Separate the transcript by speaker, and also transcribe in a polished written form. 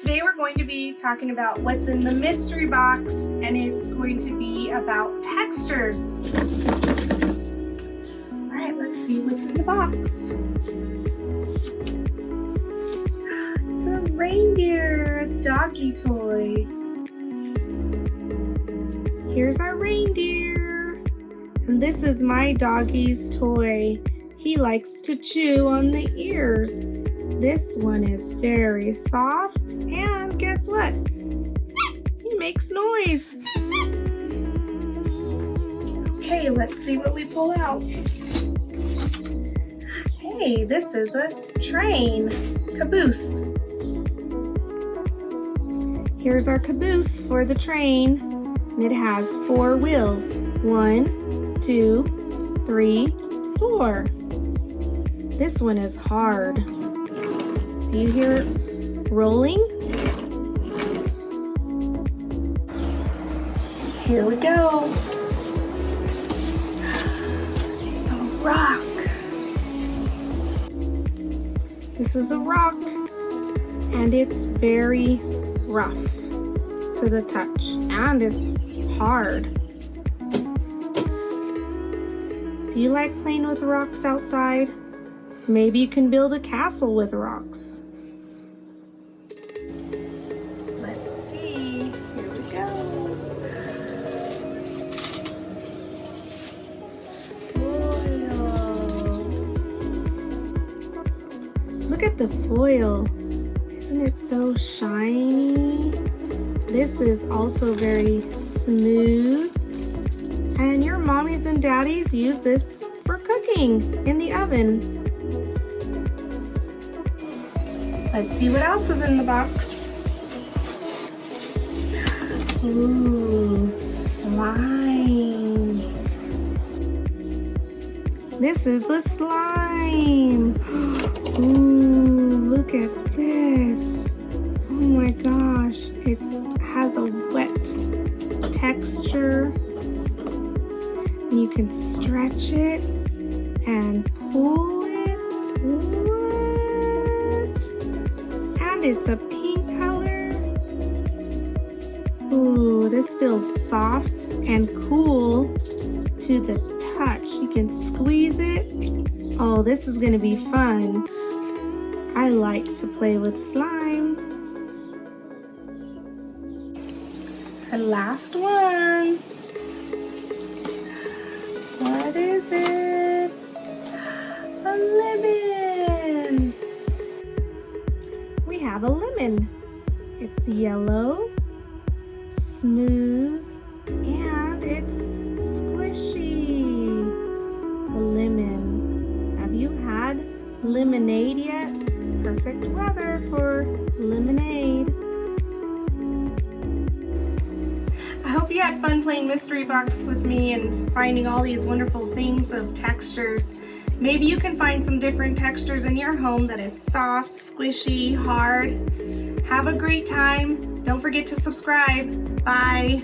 Speaker 1: today we're going to be talking about what's in the mystery box, and it's going to be about textures. All right, let's see what's in the box. It's a reindeer, a doggy toy. Here's our reindeer. And this is my doggy's toy. He likes to chew on the ears. This one is very soft, and guess what? He makes noise. Okay, let's see what we pull out. Hey, this is a train, caboose. Here's our caboose for the train. It has 4 wheels. 1, 2, 3, 4. This one is hard. Do you hear it rolling? Here we go. It's a rock. This is a rock, and it's very rough to the touch, and it's hard. Do you like playing with rocks outside? Maybe you can build a castle with rocks. Let's see. Here we go. Foil. Look at the foil. Isn't it so shiny? This is also very smooth. And your mommies and daddies use this for cooking in the oven. Let's see what else is in the box. Ooh, slime. This is the slime. Ooh, look at this. Oh my gosh, it has a wet texture. You can stretch it and pull it. What? And it's a pink color. Ooh, this feels soft and cool to the touch. You can squeeze it. Oh, this is gonna be fun. I like to play with slime. Our last one. What is it? A lemon. We have a lemon. It's yellow, smooth, and it's squishy. A lemon. Have you had lemonade yet? Perfect weather for lemonade. I hope you had fun playing Mystery Box with me and finding all these wonderful things of textures. Maybe you can find some different textures in your home that is soft, squishy, hard. Have a great time. Don't forget to subscribe. Bye.